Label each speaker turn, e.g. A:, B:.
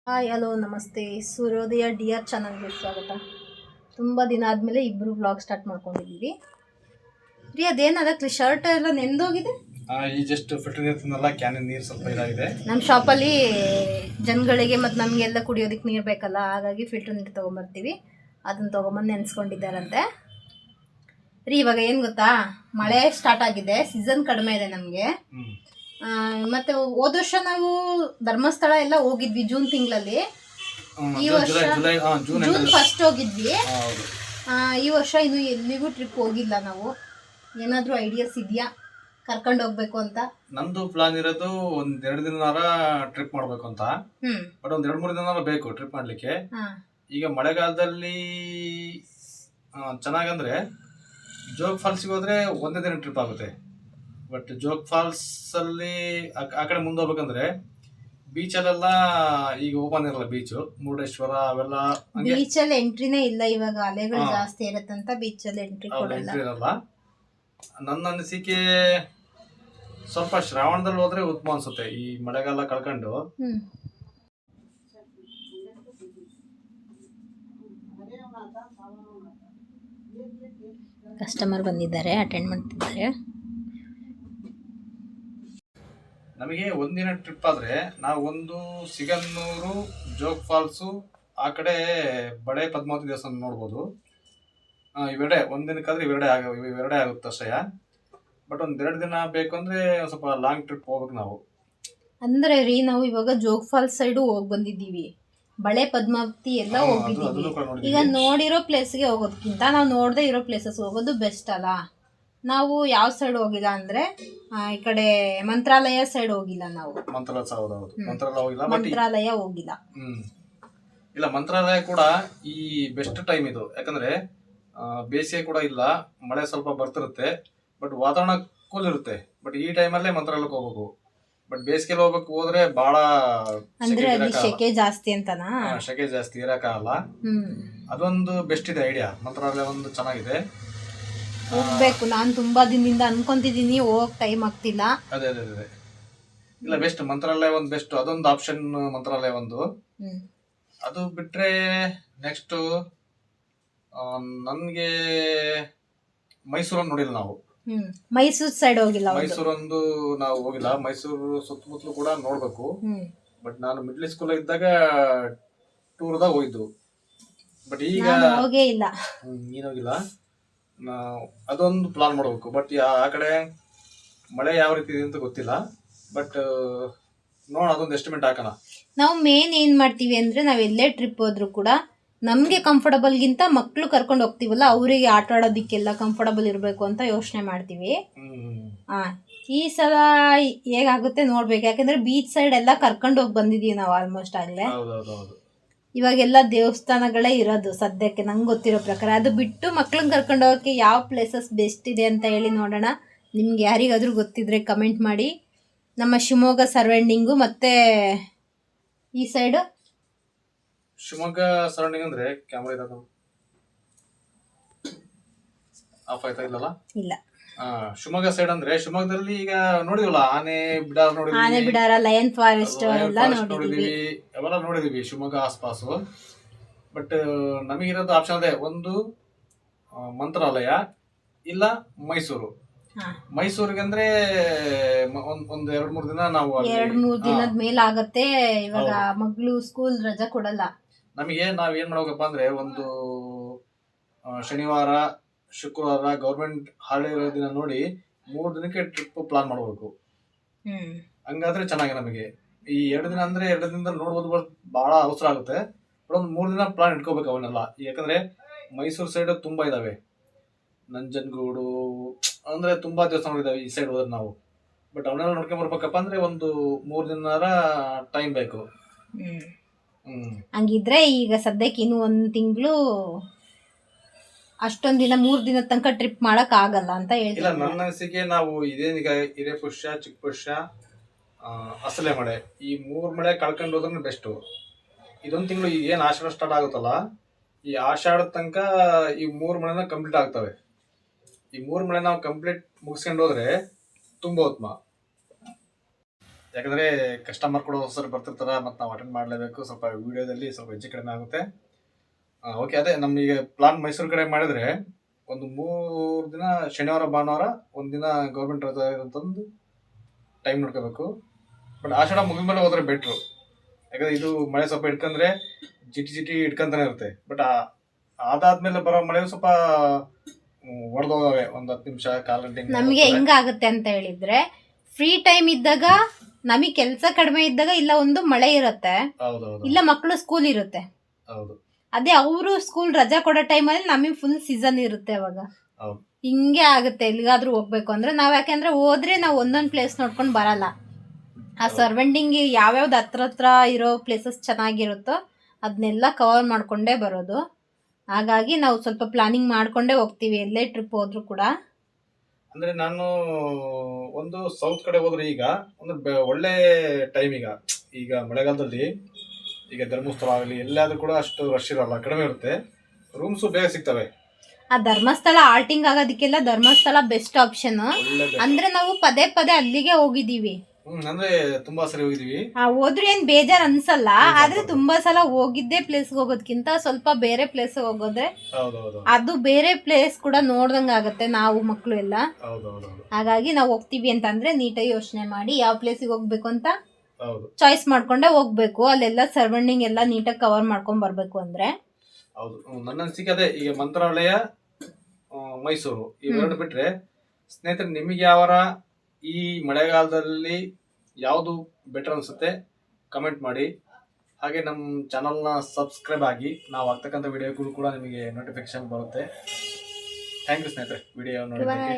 A: Hi hello ನಮಸ್ತೆ. ಸೂರ್ಯೋದಯ dear ಚಾನಲ್ಗೆ ಸ್ವಾಗತ. ತುಂಬ ದಿನ ಆದಮೇಲೆ ಇಬ್ಬರು ವ್ಲಾಗ್ ಸ್ಟಾರ್ಟ್ ಮಾಡ್ಕೊಂಡಿದ್ದೀವಿ ರೀ. ಅದೇನದಕ್ಕೆ ಶರ್ಟ್ ಎಲ್ಲ ನೆಂದೋಗಿದೆ.
B: ಈ ಜಸ್ಟ್ ಫಿಲ್ಟರ್ ನೀರು ತಿನ್ನಲ್ಲ, ಕ್ಯಾನಿನ ನೀರು ಸ್ವಲ್ಪ ಇದಾಗಿದೆ.
A: ನಮ್ಮ ಶಾಪಲ್ಲಿ ಜನಗಳಿಗೆ ಮತ್ತು ನಮಗೆಲ್ಲ ಕುಡಿಯೋದಕ್ಕೆ ನೀರು ಬೇಕಲ್ಲ, ಹಾಗಾಗಿ ಫಿಲ್ಟರ್ ನೀರು ತೊಗೊಂಬರ್ತೀವಿ. ಅದನ್ನು ತೊಗೊಂಬಂದು ನೆನೆಸ್ಕೊಂಡಿದ್ದಾರಂತೆ ರೀ. ಇವಾಗ ಏನು ಗೊತ್ತಾ, ಮಳೆ ಸ್ಟಾರ್ಟ್ ಆಗಿದೆ, ಸೀಸನ್ ಕಡಿಮೆ ಇದೆ ನಮಗೆ. ಮತ್ತೆ ಹೋದ ವರ್ಷ ನಾವು ಧರ್ಮಸ್ಥಳ ಎಲ್ಲ ಹೋಗಿದ್ವಿ ಜೂನ್ ತಿಂಗಳಲ್ಲಿ. ಈ ವರ್ಷ ಜೂನ್ ಫಸ್ಟ್ ಹೋಗಿದ್ವಿ. ಈ ವರ್ಷ ಇನ್ನು ಎಲ್ಲಿಗೂ ಟ್ರಿಪ್ ಹೋಗಿಲ್ಲ ನಾವು. ಏನಾದರೂ ಐಡಿಯಾಸ್ ಇದೆಯಾ ಕರ್ಕೊಂಡು ಹೋಗ್ಬೇಕು ಅಂತ?
B: ನಮ್ದು ಪ್ಲಾನ್ ಇರೋದು ಒಂದೆರಡು ದಿನ ಟ್ರಿಪ್ ಮಾಡ್ಬೇಕು ಅಂತ. ಬಟ್ ಒಂದ್ 2-3 ದಿನ ಬೇಕು ಟ್ರಿಪ್ ಮಾಡ್ಲಿಕ್ಕೆ. ಈಗ ಮಳೆಗಾಲದಲ್ಲಿ ಚೆನ್ನಾಗಂದ್ರೆ ಜೋಗ್ ಫಾಲ್ಸ್ಗೆ ಹೋದ್ರೆ ಒಂದೇ ದಿನ ಟ್ರಿಪ್ ಆಗುತ್ತೆ. ಬಟ್ ಜೋಗ್ ಫಾಲ್ಸ್ ಅಲ್ಲಿ ಆ ಕಡೆ ಮುಂದೆ ಹೋಗ್ಬೇಕಂದ್ರೆ ಬೀಚಲ್ಲೆಲ್ಲ ಈಗ ಓಪನ್ ಇರಲ್ಲ. ಬೀಚ್ ಮುರುಡೇಶ್ವರ ಅವೆಲ್ಲ
A: ಬೀಚಲ್ಲಿ ಎಂಟ್ರಿನೇ ಇಲ್ಲ ಇವಾಗ, ಅಲೆಗಳು ಜಾಸ್ತಿ ಇರತ್ತಂತ ಬೀಚಲ್ಲಿ ಎಂಟ್ರಿ
B: ಇರಲ್ಲ. ನನ್ನ ಅನಿಸಿಕೆ ಸ್ವಲ್ಪ ಶ್ರಾವಣದಲ್ಲಿ ಹೋದ್ರೆ ಉತ್ತಮ ಅನ್ಸುತ್ತೆ, ಈ ಮಳೆಗಾಲ ಕಳ್ಕೊಂಡು.
A: ಕಸ್ಟಮರ್ ಬಂದಿದ್ದಾರೆ, ಅಟೆಂಡ್ ಮಾಡ್ತಿದ್ದಾರೆ.
B: ನಮಗೆ ಒಂದಿನ ಟ್ರಿಪ್ ಆದ್ರೆ ನಾವು ಒಂದು ಸಿಗನ್ನೂರು, ಜೋಗ್ ಫಾಲ್ಸು, ಆ ಕಡೆ ಬಡೆ ಪದ್ಮಾವತಿ ದೇವಸ್ಥಾನ ನೋಡ್ಬೋದು. ಇವೆರಡೆ ಒಂದಿನಕ್ಕಾದ್ರೆ ಇವೆರಡೇ ಆಗುತ್ತೆ ಅಷ್ಟೇ. ಬಟ್ ಒಂದೆರಡು ದಿನ ಬೇಕು ಅಂದ್ರೆ ಸ್ವಲ್ಪ ಲಾಂಗ್ ಟ್ರಿಪ್ ಹೋಗ್ಬೇಕು ನಾವು.
A: ಅಂದ್ರೆ ರೀ, ನಾವು ಇವಾಗ ಜೋಗ್ ಫಾಲ್ಸ್ ಸೈಡು ಹೋಗಿ ಬಂದಿದ್ದೀವಿ, ಬಳೆ ಪದ್ಮಾವತಿ ಎಲ್ಲ ಹೋಗಿದ್ದೀವಿ. ಈಗ ನೋಡಿರೋ ಪ್ಲೇಸ್ಗೆ ಹೋಗೋದಕ್ಕಿಂತ ನಾವು ನೋಡದೆ ಇರೋ ಪ್ಲೇಸಸ್ ಹೋಗೋದು ಬೆಸ್ಟ್ ಅಲ್ಲ. ನಾವು ಯಾವ ಸೈಡ್ ಹೋಗಿಲ್ಲ ಅಂದ್ರೆ ಈ ಕಡೆ ಮಂತ್ರಾಲಯ ಸೈಡ್ ಹೋಗಿಲ್ಲ ನಾವು. ಮಂತ್ರಾಲಯ ಹೋಗಿಲ್ಲ.
B: ಇಲ್ಲ, ಮಂತ್ರಾಲಯ ಕೂಡ ಈ ಬೆಸ್ಟ್ ಟೈಮ್ ಇದು. ಯಾಕಂದ್ರೆ ಬೇಸಿಗೆ ಕೂಡ ಇಲ್ಲ, ಮಳೆ ಸ್ವಲ್ಪ ಬರ್ತಿರುತ್ತೆ, ಬಟ್ ವಾತಾವರಣ ಕೂಲ್ ಇರುತ್ತೆ. ಬಟ್ ಈ ಟೈಮಲ್ಲೇ ಮಂತ್ರಾಲಯಕ್ಕೆ ಹೋಗ್ಬೇಕು. ಬಟ್ ಬೇಸಿಗೆಲಿ ಹೋಗ್ಬೇಕು ಹೋದ್ರೆ ಬಹಳ
A: ಶೆಕೆ ಜಾಸ್ತಿ ಅಂತನಾ?
B: ಶೆಕೆ ಜಾಸ್ತಿ ಇರಕ್ಕಾಗಲ್ಲ. ಅದೊಂದು ಬೆಸ್ಟ್ ಇದೆ ಐಡಿಯಾ. ಮಂತ್ರಾಲಯ ಒಂದು ಚೆನ್ನಾಗಿದೆ,
A: ಹೋಗ್ಬೇಕು. ನಾನು ತುಂಬಾ ದಿನದಿಂದ ಅನ್ಕೊಂತಿದ್ದೀನಿ, ಹೋಗಕ್ ಟೈಮ್ ಆಗ್ತಿಲ್ಲ.
B: ಅದೇ ಇಲ್ಲ, ಬೆಸ್ಟ್ ಮಂತ್ರಾಲಯ ಒಂದು ಬೆಸ್ಟ್. ಅದೊಂದು ಆಪ್ಷನ್ ಮಂತ್ರಾಲಯ ಒಂದು. ಅದು ಬಿಟ್ರೆ ನೆಕ್ಸ್ಟ್ ನನ್ಗೆ ಮೈಸೂರನ್ನು ನೋಡಿಲ್ಲ ನಾವು.
A: ಮೈಸೂರು ಸೈಡ್ ಹೋಗಿಲ್ಲ.
B: ಮೈಸೂರೊಂದು ನಾವು ಹೋಗಿಲ್ಲ. ಮೈಸೂರು ಸುತ್ತಮುತ್ತಲು ಕೂಡ ನೋಡ್ಬೇಕು. ಬಟ್ ನಾನು ಮಿಡ್ಲ್ ಸ್ಕೂಲ್ ಇದ್ದಾಗ ಟೂರ್ದಾಗ ಹೋಗಿದ್ದು. ಬಟ್ ಈಗ
A: ಹೋಗೇ ಇಲ್ಲ.
B: ನೀನ್ ಹೋಗಿಲ್ಲ. ಅದೊಂದು ಪ್ಲಾನ್ ಮಾಡಬೇಕು. ಬಟ್ ಆ ಕಡೆ ಮಳೆ ಯಾವ ರೀತಿ ಇದೆ ಅಂತ ಗೊತ್ತಿಲ್ಲ. ಬಟ್ ನೋಡೋಣ, ಅದೊಂದು ಎಸ್ಟಿಮೇಟ್ ಹಾಕೋಣ.
A: ನಾವು ಮೇನ್ ಏನ್ ಮಾಡ್ತೀವಿ ಅಂದ್ರೆ, ನಾವ್ ಎಲ್ಲೇ ಟ್ರಿಪ್ ಹೋದ್ರು ಕೂಡ ನಮ್ಗೆ ಕಂಫರ್ಟಬಲ್ಗಿಂತ ಮಕ್ಳು ಕರ್ಕೊಂಡು ಹೋಗ್ತೀವಲ್ಲ, ಅವರಿಗೆ ಆಟ ಆಡೋದಿಕ್ಕೆಲ್ಲ ಕಂಫರ್ಟಬಲ್ ಇರಬೇಕು ಅಂತ ಯೋಚನೆ ಮಾಡ್ತೀವಿ. ಈ ಸಲ ಹೇಗಾಗುತ್ತೆ ನೋಡ್ಬೇಕು. ಯಾಕಂದ್ರೆ ಬೀಚ್ ಸೈಡ್ ಎಲ್ಲ ಕರ್ಕೊಂಡು ಹೋಗಿ ಬಂದಿದೀವಿ ನಾವು ಆಲ್ಮೋಸ್ಟ್ ಆಗ್ಲೇ. ಇವಾಗೆಲ್ಲ ದೇವಸ್ಥಾನಗಳೇ ಇರೋದು ಸದ್ಯಕ್ಕೆ ನಂಗೆ ಗೊತ್ತಿರೋ ಪ್ರಕಾರ. ಅದು ಬಿಟ್ಟು ಮಕ್ಳನ್ನ ಕರ್ಕೊಂಡು ಹೋಗೋಕ್ಕೆ ಯಾವ ಪ್ಲೇಸಸ್ ಬೆಸ್ಟ್ ಇದೆ ಅಂತ ಹೇಳಿ ನೋಡೋಣ. ನಿಮ್ಗೆ ಯಾರಿಗಾದ್ರೂ ಗೊತ್ತಿದ್ರೆ ಕಮೆಂಟ್ ಮಾಡಿ. ನಮ್ಮ ಶಿವಮೊಗ್ಗ ಸರೌಂಡಿಂಗು ಮತ್ತೆ ಈ ಸೈಡ್.
B: ಶಿವಮೊಗ್ಗ ಸರೌಂಡಿಂಗ್ ಅಂದ್ರೆ ಕ್ಯಾಮ್ರಾ ಇದಾಗ ಆಫ್ ಆಯ್ತಾ? ಇಲ್ಲಲ್ಲ, ಇಲ್ಲ. ಶಿವಮೊಗ್ಗ ಸೈಡ್ ಅಂದ್ರೆ ಶಿವಮೊಗ್ಗದಲ್ಲಿ ಈಗ ನೋಡಿದ್ವಲ್ಲ, ಆನೆ
A: ಬಿಡಾರ, ಲಯನ್ ಫಾರೆಸ್ಟ್ ಎಲ್ಲ
B: ನೋಡಿದೀವಿ, ಅವೆಲ್ಲ ನೋಡಿದೀವಿ ಶಿವಮೊಗ್ಗ ಆಸ್ಪಾಸು. ಬಟ್ ನಮಗಿರೋದು ಆಪ್ಷನ್ ಅದೇ, ಒಂದು ಮಂತ್ರಾಲಯ ಇಲ್ಲ ಮೈಸೂರು. ಮೈಸೂರಿಗೆ ಅಂದ್ರೆ ಒಂದ್ 2-3 ದಿನ ನಾವು
A: 2-3 ದಿನದ ಮೇಲೆ ಆಗತ್ತೆ. ಇವಾಗ ಮಗಳು ಸ್ಕೂಲ್ ರಜಾ ಕೊಡಲ್ಲ
B: ನಮಗೆ. ನಾವ್ ಏನ್ ಮಾಡ್ಬೇಕಪ್ಪ ಅಂದ್ರೆ, ಒಂದು ಶನಿವಾರ ಶುಕ್ರವಾರ ಗೌರ್ಮೆಂಟ್ ಹಾಲಿಡೇ ಇರೋ ದಿನ ನೋಡಿ 3 ದಿನಕ್ಕೆ ಟ್ರಿಪ್ ಪ್ಲಾನ್ ಮಾಡಬೇಕು. ಹಂಗಾದ್ರೆ ಚೆನ್ನಾಗಿ ನಮಗೆ. ಈ 2 ದಿನ ಅಂದ್ರೆ 2 ದಿನದಲ್ಲಿ ನೋಡ್ಬೋದು, ಬಹಳ ಅವಸರ ಆಗುತ್ತೆ. ಒಂದು 3 ದಿನ ಪ್ಲಾನ್ ಇಟ್ಕೋಬೇಕು ಅವನ್ನೆಲ್ಲ. ಯಾಕಂದ್ರೆ ಮೈಸೂರು ಸೈಡ್ ತುಂಬಾ ಇದಾವೆ, ನಂಜನಗೂಡು ಅಂದ್ರೆ ತುಂಬಾ ದೇವಸ್ಥಾನಗಳಿದಾವೆ ಈ ಸೈಡ್ ಹೋದ್ರೆ ನಾವು. ಬಟ್ ಅವನ್ನೆಲ್ಲ ನೋಡ್ಕೊಂಡ್ ಬರ್ಬೇಕಪ್ಪ ಅಂದ್ರೆ ಒಂದು 3 ದಿನ ಟೈಮ್ ಬೇಕು.
A: ಹಂಗಿದ್ರೆ ಈಗ ಸದ್ಯಕ್ಕೆ ಇನ್ನು 1 ತಿಂಗಳು ಅಷ್ಟೊಂದ್ ದಿನ 3 ದಿನ ತನಕ ಟ್ರಿಪ್ ಮಾಡಕ್ ಆಗಲ್ಲ ಅಂತ
B: ಹೇಳ್ತಿಲ್ಲ. ನನ್ನ ಅನಿಸಿಕೆ ನಾವು ಇದೇನೀಗ ಹಿರೇಪುಷ್ಯ, ಚಿಕ್ಕಪುಷ್ಯ, ಅಸಲೆ ಮಳೆ, ಈ 3 ಮಳೆ ಕಳ್ಕೊಂಡು ಹೋದ್ರೆ ಬೆಸ್ಟ್. ಇದೊಂದು ತಿಂಗಳು ಈಗ ಏನ್ ಆಷಾಢ ಸ್ಟಾರ್ಟ್ ಆಗುತ್ತಲ್ಲ, ಈ ಆಷಾಢದ ತನಕ ಈ 3 ಮಳೆನ ಕಂಪ್ಲೀಟ್ ಆಗ್ತವೆ. ಈ 3 ಮಳೆ ನಾವು ಕಂಪ್ಲೀಟ್ ಮುಗಿಸ್ಕೊಂಡು ಹೋದ್ರೆ ತುಂಬಾ ಉತ್ತಮ. ಯಾಕಂದ್ರೆ ಕಸ್ಟಮರ್ ಕೂಡ ಹೊಸರು ಬರ್ತಿರ್ತಾರ, ಮತ್ತು ನಾವು ಅಟೆಂಡ್ ಮಾಡಲೇಬೇಕು. ಸ್ವಲ್ಪ ವಿಡಿಯೋದಲ್ಲಿ ಸ್ವಲ್ಪ ಹೆಚ್ಚು ಕಡಿಮೆ ಆಗುತ್ತೆ. ಓಕೆ, ಅದೇ ನಮ್ಗೆ ಪ್ಲಾನ್ ಮೈಸೂರು ಕಡೆ ಮಾಡಿದ್ರೆ ಒಂದು 3 ದಿನ ಶನಿವಾರ ಭಾನುವಾರ, ಒಂದಿನ ಗೌರ್ಮೆಂಟ್ ರಜೆ ಇರೋಂತಂದು ಟೈಮ್ ನೋಡ್ಕೋಬೇಕು. ಬಟ್ ಆಷಾಢ ಮುಗಿದ್ಮೇಲೆ ಹೋದ್ರೆ ಬೆಟ್ರು. ಯಾಕಂದ್ರೆ ಇದು ಮಳೆ ಸ್ವಲ್ಪ ಇಟ್ಕೊಂಡ್ರೆ ಜಿಟಿ ಇಟ್ಕೊಂತಾನೆ ಇರುತ್ತೆ. ಬಟ್ ಅದಾದ್ಮೇಲೆ ಬರೋ ಮಳೆ ಸ್ವಲ್ಪ ಹೊಡೆದೋಗವೆ, ಒಂದು 10 ನಿಮಿಷ, ಕಾಲ್ ಗಂಟೆ.
A: ನಮಗೆ ಹೆಂಗಾಗುತ್ತೆ ಅಂತ ಹೇಳಿದ್ರೆ, ಫ್ರೀ ಟೈಮ್ ಇದ್ದಾಗ ನಮಗೆ ಕೆಲಸ ಕಡಿಮೆ ಇದ್ದಾಗ ಇಲ್ಲ ಒಂದು ಮಳೆ ಇರುತ್ತೆ, ಇಲ್ಲ ಮಕ್ಕಳು ಸ್ಕೂಲ್ ಇರುತ್ತೆ. ಅದೇ ಅವರು ಸ್ಕೂಲ್ ರಜಾ ಕೊಡೋ ಟೈಮಲ್ಲಿ ನಮಗೆ ಫುಲ್ ಸೀಸನ್ ಇರುತ್ತೆ ಅವಾಗ. ಹಿಂಗೆ ಆಗುತ್ತೆ ಎಲ್ಲಿಗಾದ್ರೂ ಹೋಗ್ಬೇಕು ಅಂದ್ರೆ. ನಾವ್ ಯಾಕೆಂದ್ರೆ ಹೋದ್ರೆ ನಾವು ಒಂದೊಂದ್ ಪ್ಲೇಸ್ ನೋಡ್ಕೊಂಡು ಬರಲ್ಲ. ಆ ಸರ್ವೆಂಡಿಂಗ್ ಯಾವ್ಯಾವ್ದು ಹತ್ರ ಇರೋ ಪ್ಲೇಸಸ್ ಚೆನ್ನಾಗಿರುತ್ತೋ ಅದನ್ನೆಲ್ಲ ಕವರ್ ಮಾಡ್ಕೊಂಡೇ ಬರೋದು. ಹಾಗಾಗಿ ನಾವು ಸ್ವಲ್ಪ ಪ್ಲಾನಿಂಗ್ ಮಾಡ್ಕೊಂಡೇ ಹೋಗ್ತೀವಿ ಎಲ್ಲೇ ಟ್ರಿಪ್ ಹೋದ್ರು ಕೂಡ.
B: ಅಂದ್ರೆ ನಾನು ಒಂದು ಸೌತ್ ಕಡೆ ಹೋದ್ರೆ ಈಗ ಒಂದು ಒಳ್ಳೆ ಟೈಮ್. ಈಗ ಮಳೆಗಾಲದಲ್ಲಿ ಈಗ ಧರ್ಮಸ್ಥಳ ಆಗಲಿ ಎಲ್ಲಾದ್ರೂ ಕೂಡ ಅಷ್ಟು ರಶ್ ಇರಲ್ಲ, ಕಡಿಮೆ ಇರುತ್ತೆ, ರೂಮ್ಸು ಬೇಗ ಸಿಗ್ತವೆ.
A: ಆ ಧರ್ಮಸ್ಥಳ ಆಲ್ಟಿಂಗ್ ಆಗೋದಕ್ಕೆಲ್ಲ ಧರ್ಮಸ್ಥಳ ಬೆಸ್ಟ್ ಆಪ್ಷನ್. ಅಂದ್ರೆ ನಾವು ಪದೇ ಅಲ್ಲಿಗೆ ಹೋಗಿದೀವಿ.
B: ಅಂದ್ರೆ ತುಂಬಾ ಸರಿ ಹೋಗಿದೀವಿ.
A: ಹೋದ್ರೆ ಏನ್ ಬೇಜಾರ್ ಅನ್ಸಲ್ಲ. ಆದ್ರೆ ತುಂಬಾ ಸಲ ಹೋಗಿದ್ದೇ ಪ್ಲೇಸ್ ಹೋಗೋದ್ಕಿಂತ ಸ್ವಲ್ಪ ಬೇರೆ ಪ್ಲೇಸ್ ಹೋಗೋದ್ರೆ ಅದು ಬೇರೆ ಪ್ಲೇಸ್ ಕೂಡ ನೋಡ್ದಂಗ ಆಗತ್ತೆ, ನಾವು ಮಕ್ಕಳು ಎಲ್ಲ. ಹಾಗಾಗಿ ನಾವು ಹೋಗ್ತೀವಿ ಅಂತ ಅಂದ್ರೆ ನೀಟಾಗಿ ಯೋಚನೆ ಮಾಡಿ ಯಾವ ಪ್ಲೇಸಿಗೆ ಹೋಗ್ಬೇಕು ಅಂತ ಚಾಯ್ಸ್ ಮಾಡ್ಕೊಂಡೆ ಹೋಗ್ಬೇಕು. ಅಲ್ಲೆಲ್ಲ ಸರ್ವೆಂಡಿಂಗ್ ಎಲ್ಲ ನೀಟಾಗಿ ಕವರ್ ಮಾಡ್ಕೊಂಡ್ ಬರ್ಬೇಕು ಅಂದ್ರೆ.
B: ಹೌದು, ನನ್ನ ಅನಿಸಿಕೆ ಅದೇ. ಈಗ ಮಂತ್ರಾಲಯ, ಮೈಸೂರು ಇವೆರಡು ಬಿಟ್ರೆ ಸ್ನೇಹಿತರೆ, ನಿಮಗೆ ಯಾವರ ಈ ಮಳೆಗಾಲದಲ್ಲಿ ಯಾವುದು ಬೆಟರ್ ಅನ್ಸುತ್ತೆ ಕಮೆಂಟ್ ಮಾಡಿ. ಹಾಗೆ ನಮ್ಮ ಚಾನಲ್ನ ಸಬ್ಸ್ಕ್ರೈಬ್ ಆಗಿ, ನಾವು ಆಗ್ತಕ್ಕಂಥ ವಿಡಿಯೋಗಳು ಕೂಡ ನಿಮಗೆ ನೋಟಿಫಿಕೇಶನ್ ಬರುತ್ತೆ. ಥ್ಯಾಂಕ್ ಯು ಸ್ನೇಹಿತರೆ, ವಿಡಿಯೋ ನೋಡಿದ್ದಕ್ಕೆ.